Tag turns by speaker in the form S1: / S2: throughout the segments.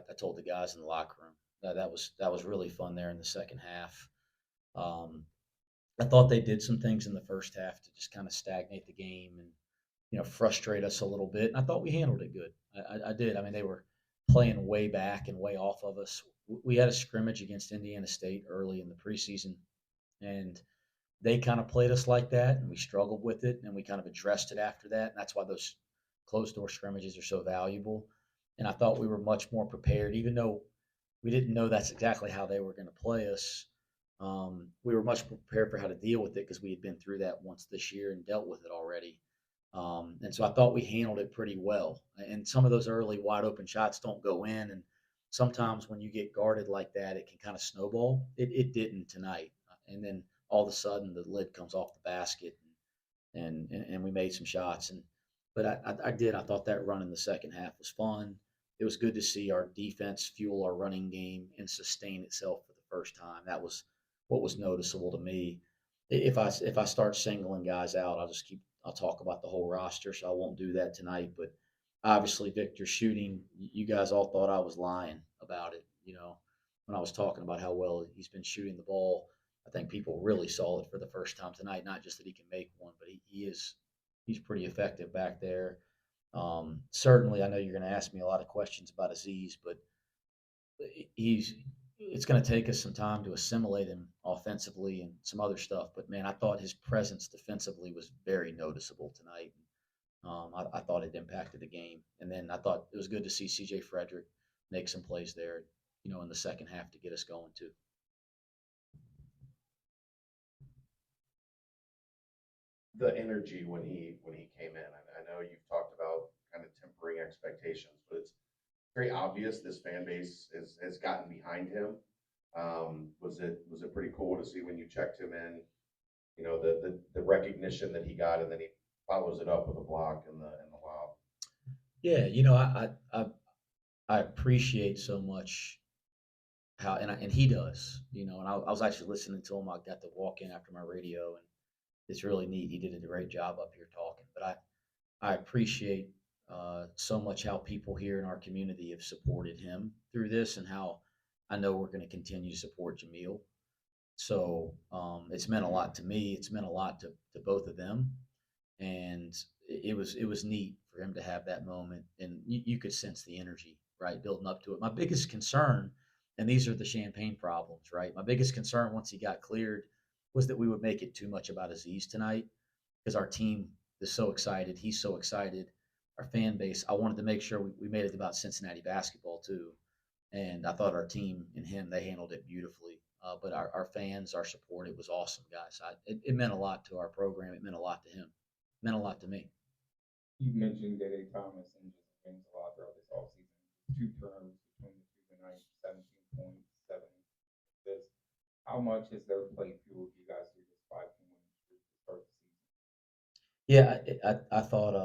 S1: I told the guys in the locker room that was really fun there in the second half. Um, I thought they did some things in the first half to just kind of stagnate the game and frustrate us a little bit. And I thought we handled it good. I did. I mean, they were playing way back and way off of us. We had a scrimmage against Indiana State early in the preseason, and they kind of played us like that, and we struggled with it, and we kind of addressed it after that. And that's why those closed door scrimmages are so valuable. And I thought we were much more prepared, even though we didn't know that's exactly how they were going to play us. We were much prepared for how to deal with it because we had been through that once this year and dealt with it already. And so I thought we handled it pretty well. And some of those early wide open shots don't go in. And sometimes when you get guarded like that, it can kind of snowball. It didn't tonight. And then all of a sudden the lid comes off the basket and we made some shots. But I did. I thought that run in the second half was fun. It was good to see our defense fuel our running game and sustain itself for the first time. That was what was noticeable to me. If I start singling guys out, I'll talk about the whole roster, so I won't do that tonight. But obviously, Victor shooting, you guys all thought I was lying about it. When I was talking about how well he's been shooting the ball, I think people really saw it for the first time tonight. Not just that he can make one, but he's pretty effective back there. Certainly, I know you're going to ask me a lot of questions about Aziz, but he's it's going to take us some time to assimilate him offensively and some other stuff. But man, I thought his presence defensively was very noticeable tonight. I thought it impacted the game, and then I thought it was good to see C.J. Frederick make some plays there, in the second half to get us going too.
S2: The energy when he came in. I know you've talked about kind of tempering expectations, but it's very obvious this fan base has gotten behind him. Was it pretty cool to see when you checked him in? The recognition that he got, and then he follows it up with a block in the lob.
S1: Yeah, I appreciate so much how and he does, and I was actually listening to him. I got to walk in after my radio, and it's really neat. He did a great job up here talking, but I appreciate so much how people here in our community have supported him through this, and how I know we're going to continue to support Jameel. So it's meant a lot to me. It's meant a lot to both of them, and it was neat for him to have that moment, and you could sense the energy right building up to it. My biggest concern, and these are the champagne problems, right? My biggest concern once he got cleared was that we would make it too much about Aziz tonight because our team is so excited. He's so excited. Our fan base. I wanted to make sure we made it about Cincinnati basketball too, and I thought our team and him they handled it beautifully. But our fans, our support, it was awesome, guys. It meant a lot to our program. It meant a lot to him. It meant a lot to me.
S3: You mentioned Dede Thomas and just wins a lot throughout this offseason. Two turnovers between the two tonight, 17 points, 7 assists. How much has their play fueled you guys through this 5 game winning streak to start the season?
S1: Yeah, I thought,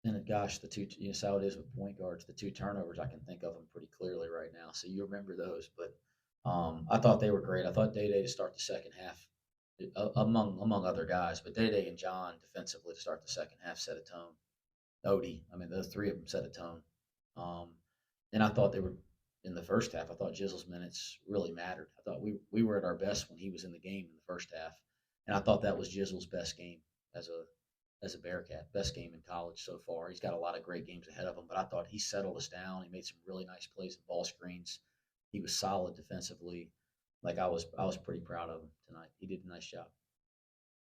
S1: and gosh, the two, that's how it is with point guards. The two turnovers, I can think of them pretty clearly right now. So you remember those, but I thought they were great. I thought Day Day to start the second half, among other guys, but Day Day and John defensively to start the second half set a tone. Odie, I mean, those three of them set a tone. Um, and I thought they were in the first half. I thought Jizzle's minutes really mattered. I thought we were at our best when he was in the game in the first half, and I thought that was Jizzle's best game as a Bearcat, best game in college so far. He's got a lot of great games ahead of him, but I thought he settled us down. He made some really nice plays and ball screens. He was solid defensively. Like I was pretty proud of him tonight. He did a nice job.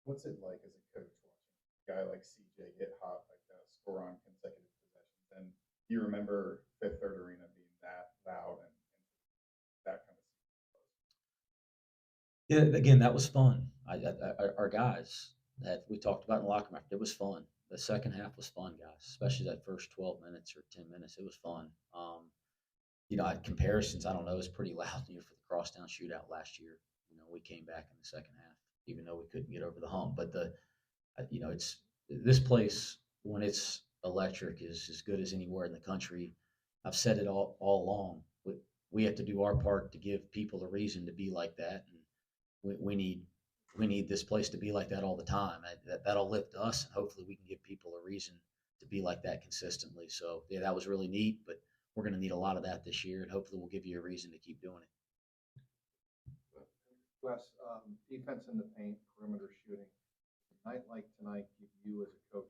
S4: What's it like as a coach watching a guy like CJ get hot like that, score on consecutive possessions? And you remember Fifth Third Arena being that loud and that kind of
S1: Yeah, again, that was fun. Our guys that we talked about in the locker room, it was fun. The second half was fun, guys, especially that first 12 minutes or 10 minutes. It was fun. At comparisons, I don't know, it was pretty loud here for the crosstown shootout last year. We came back in the second half, even though we couldn't get over the hump. But it's this place when it's electric is as good as anywhere in the country. I've said it all along. We have to do our part to give people a reason to be like that, and we need this place to be like that all the time. That'll lift us, and hopefully we can give people a reason to be like that consistently. So yeah, that was really neat. But we're going to need a lot of that this year, and hopefully we'll give you a reason to keep doing it.
S5: Wes, defense in the paint, perimeter shooting. A night like tonight give you as a coach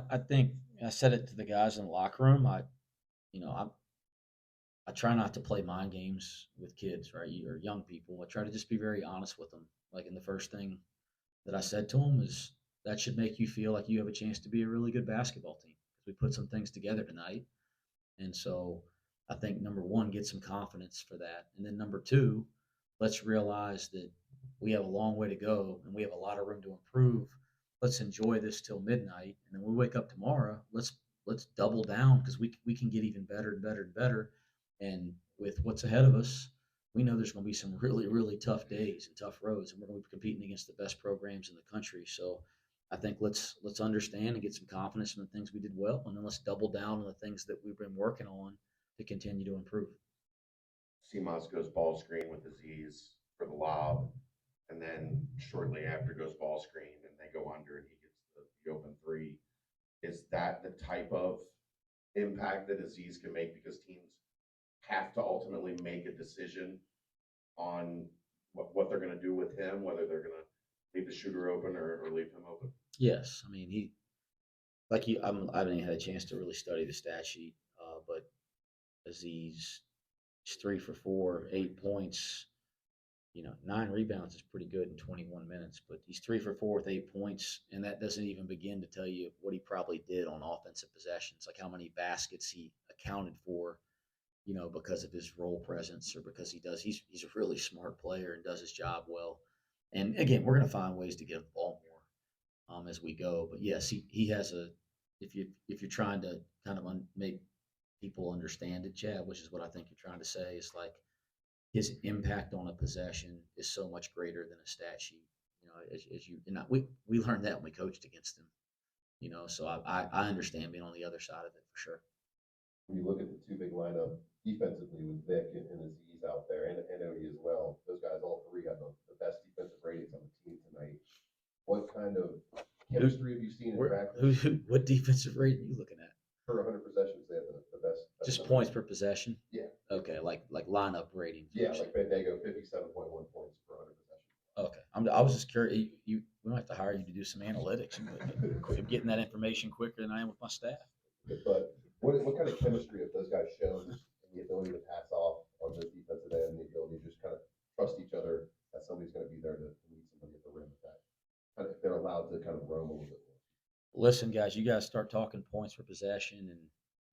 S1: I think I said it to the guys in the locker room. You know, I try not to play mind games with kids, right, or young people. I try to just be very honest with them. Like, and the first thing that I said to them is that should make you feel like you have a chance to be a really good basketball team because we put some things together tonight. And so I think number one, get some confidence for that. And then number two, let's realize that we have a long way to go and we have a lot of room to improve. Let's enjoy this till midnight. And then we wake up tomorrow, let's double down because we can get even better and better and better. And with what's ahead of us, we know there's going to be some really, really tough days and tough roads, and we're going to be competing against the best programs in the country. So I think let's understand and get some confidence in the things we did well, and then let's double down on the things that we've been working on to continue to improve.
S2: Seamoss goes ball screen with Aziz for the lob, and then shortly after goes ball screen, and they go under, and he gets the open three. Is that the type of impact that Aziz can make because teams have to ultimately make a decision on what they're going to do with him, whether they're going to leave the shooter open or leave him open?
S1: Yes, I mean I haven't even had a chance to really study the stat sheet, but Aziz is 3 for 4, 8 points. 9 rebounds is pretty good in 21 minutes, but he's 3 for 4 with 8 points, and that doesn't even begin to tell you what he probably did on offensive possessions, like how many baskets he accounted for, because of his role presence or because he's a really smart player and does his job well. And again, we're going to find ways to get him the ball more as we go. But yes, he has if you're trying to kind of make people understand it, Chad, which is what I think you're trying to say, is like his impact on a possession is so much greater than a stat sheet. As you and we learned that when we coached against him. So I understand being on the other side of it for sure.
S6: When you look at the two big lineup defensively with Vic and Aziz out there and Odie as well, those guys all three have the best defensive ratings on the team tonight. What kind of chemistry have you seen in practice?
S1: What defensive rating are you looking at?
S6: For 100 possessions, they have the best.
S1: Just points per possession?
S6: Yeah.
S1: Okay, like lineup rating.
S6: Yeah, like Bandaogo, 57.1 points per 100 possessions.
S1: Okay, I was just curious. We might have to hire you to do some analytics. I'm getting that information quicker than I am with my staff.
S6: But what kind of chemistry have those guys shown and the ability to pass off on the defensive end, the ability to just kind of trust each other that somebody's going to be there to meet somebody at the rim with that? Kind of, if they're allowed to kind of roam a little bit more.
S1: Listen, guys, you guys start talking points per possession and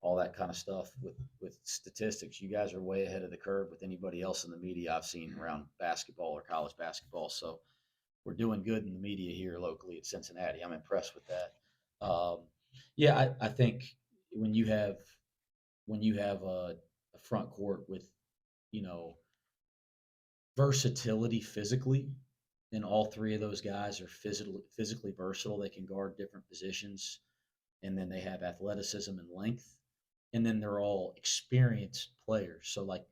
S1: all that kind of stuff with statistics. You guys are way ahead of the curve with anybody else in the media I've seen around basketball or college basketball. So we're doing good in the media here locally at Cincinnati. I'm impressed with that. Yeah, I think when you have a front court with versatility physically, and all three of those guys are physically versatile. They can guard different positions, and then they have athleticism and length, and then they're all experienced players. So like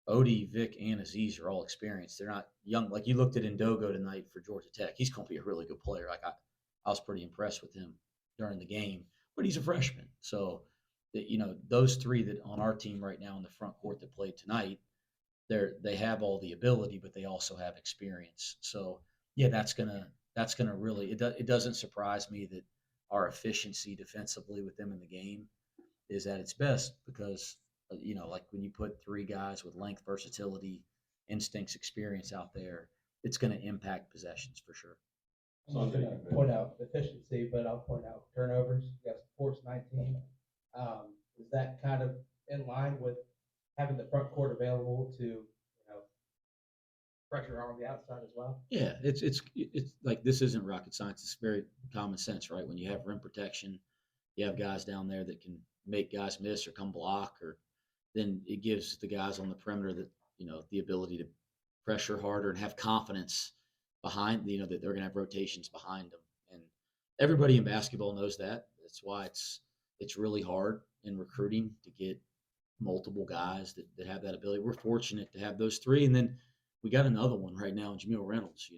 S1: Odie, Vic, and Aziz are all experienced. They're not young. Like you looked at Ndogo tonight for Georgia Tech. He's going to be a really good player. Like I was pretty impressed with him during the game, but he's a freshman. So those three that on our team right now in the front court that played tonight, they have all the ability, but they also have experience. So yeah, that's gonna really it doesn't surprise me that our efficiency defensively with them in the game is at its best because like when you put three guys with length, versatility, instincts, experience out there, it's going to impact possessions for sure.
S7: I'm just going to point out efficiency, but I'll point out turnovers. You guys forced 19. Is that kind of in line with having the front court available to pressure on the outside as well?
S1: Yeah, it's like this isn't rocket science. It's very common sense, right? When you have rim protection, you have guys down there that can make guys miss or come block, or then it gives the guys on the perimeter that the ability to pressure harder and have confidence behind that they're going to have rotations behind them. And everybody in basketball knows that. That's why it's really hard in recruiting to get multiple guys that have that ability. We're fortunate to have those three, and then we got another one right now in Jamil Reynolds.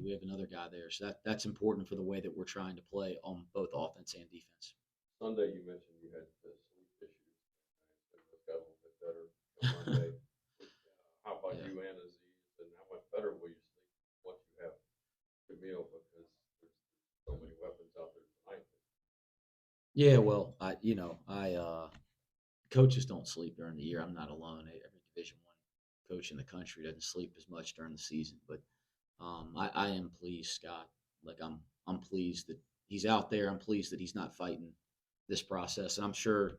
S1: We have another guy there, so that's important for the way that we're trying to play on both offense and defense.
S8: Sunday, you mentioned you had the sleep issues, and it got a little bit better on Monday. How about
S1: Yeah.
S8: you and Aziz, and how much better will you sleep once you have Jamil, because there's so many weapons out there tonight?
S1: Yeah, well, coaches don't sleep during the year. I'm not alone. Every Division I coach in the country doesn't sleep as much during the season. But I am pleased, Scott. Like I'm pleased that he's out there. I'm pleased that he's not fighting this process. And I'm sure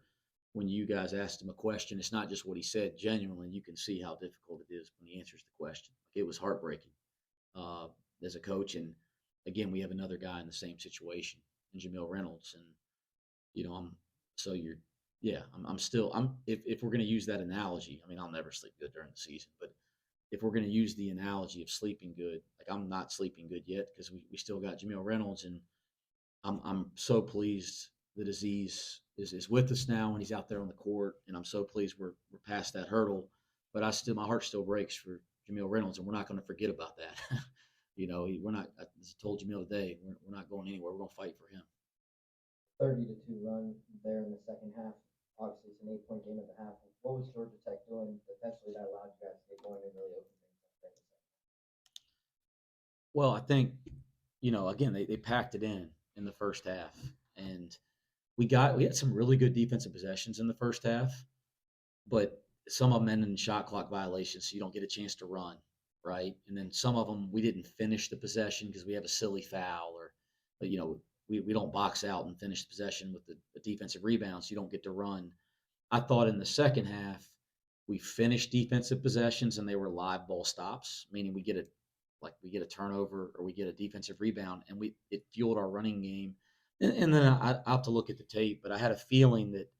S1: when you guys asked him a question, it's not just what he said. Genuinely, you can see how difficult it is when he answers the question. It was heartbreaking uh, as a coach. And again, we have another guy in the same situation, in Jamil Reynolds, and I'm so you're yeah, I'm still if we're gonna use that analogy, I mean I'll never sleep good during the season, but if we're gonna use the analogy of sleeping good, like I'm not sleeping good yet because we still got Jamil Reynolds, and I'm so pleased that Aziz is with us now and he's out there on the court, and I'm so pleased we're past that hurdle. But my heart still breaks for Jamil Reynolds, and we're not going to forget about that. We're not. I told Jamil today, we're not going anywhere. We're going to fight for him.
S9: 30-2 run there in the second half. Obviously, it's an 8-point game at the half. What was Georgia Tech doing defensively that allowed you guys to get going and really open things up there in the second half?
S1: Well, I think, again, they packed it in the first half, and we had some really good defensive possessions in the first half, but some of them ended in shot clock violations, so you don't get a chance to run, right? And then some of them we didn't finish the possession because we have a silly foul, or, but, we don't box out and finish the possession with the defensive rebound, so you don't get to run. I thought in the second half we finished defensive possessions and they were live ball stops, meaning we get a turnover or we get a defensive rebound, and it fueled our running game. And then I have to look at the tape, but I had a feeling that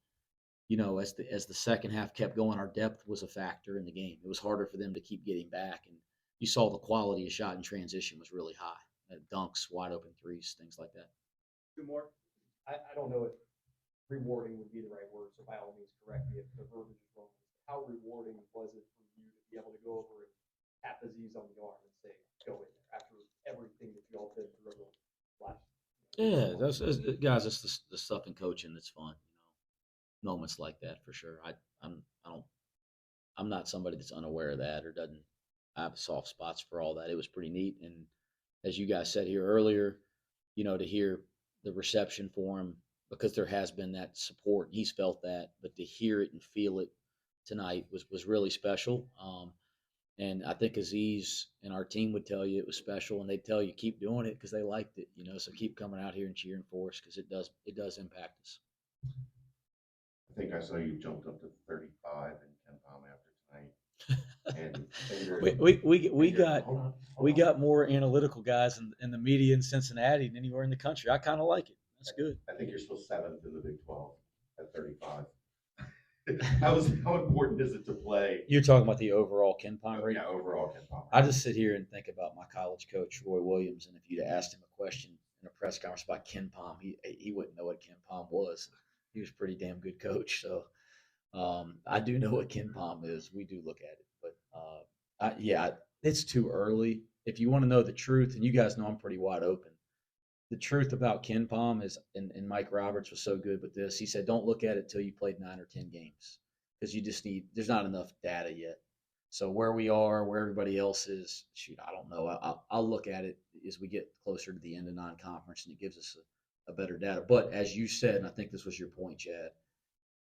S1: as the second half kept going, our depth was a factor in the game. It was harder for them to keep getting back, and you saw the quality of shot in transition was really high. Dunks, wide open threes, things like that.
S10: Two more. I don't know if rewarding would be the right word, so by all means correct me if the verbiage is wrong. How rewarding was it for you to be able to go over and tap Aziz on the arm and say, go in there after everything that you all did through the last?
S1: Yeah, guys. That's the stuff in coaching that's fun. Moments like that for sure. I don't. I'm not somebody that's unaware of that or doesn't. I have soft spots for all that. It was pretty neat, and as you guys said here earlier, to hear the reception for him, because there has been that support. He's felt that, but to hear it and feel it tonight was really special. And I think Aziz and our team would tell you it was special, and they'd tell you keep doing it because they liked it. So keep coming out here and cheering for us because it does impact us.
S2: I think I saw you jumped up to 35 in Ken Palm after tonight. And
S1: We got more analytical guys in the media in Cincinnati than anywhere in the country. I kind of like it. That's good.
S2: I think you're still 7th in the Big 12 at 35. How important is it to play?
S1: You're talking about the overall Ken Palm rate?
S2: Yeah, overall Ken Palm.
S1: I just sit here and think about my college coach, Roy Williams, and if you'd asked him a question in a press conference about Ken Palm, he wouldn't know what Ken Palm was. He was a pretty damn good coach. So I do know what Ken Palm is. We do look at it. But it's too early. If you want to know the truth, and you guys know I'm pretty wide open, the truth about Ken Palm is, and Mike Roberts was so good with this, he said, don't look at it till you played 9 or 10 games because there's not enough data yet. So where we are, where everybody else is, shoot, I don't know. I'll look at it as we get closer to the end of non-conference, and it gives us a better data. But as you said, and I think this was your point, Chad,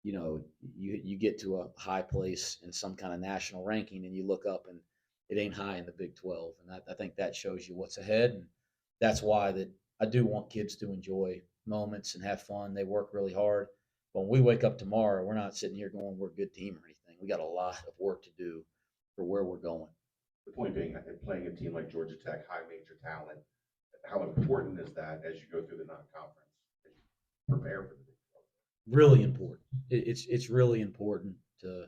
S1: you get to a high place in some kind of national ranking, and you look up, and it ain't high in the Big 12. And I think that shows you what's ahead. And that's why that I do want kids to enjoy moments and have fun. They work really hard. But when we wake up tomorrow, we're not sitting here going, we're a good team or anything. We got a lot of work to do for where we're going.
S2: The point being, I think playing a team like Georgia Tech, high major talent, how important is that as you go through the non-conference, as you prepare for the Big 12?
S1: Really important. It's really important to,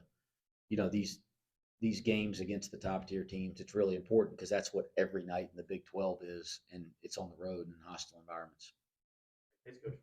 S1: these games against the top tier teams. It's really important because that's what every night in the Big 12 is, and it's on the road in hostile environments.
S10: It's good.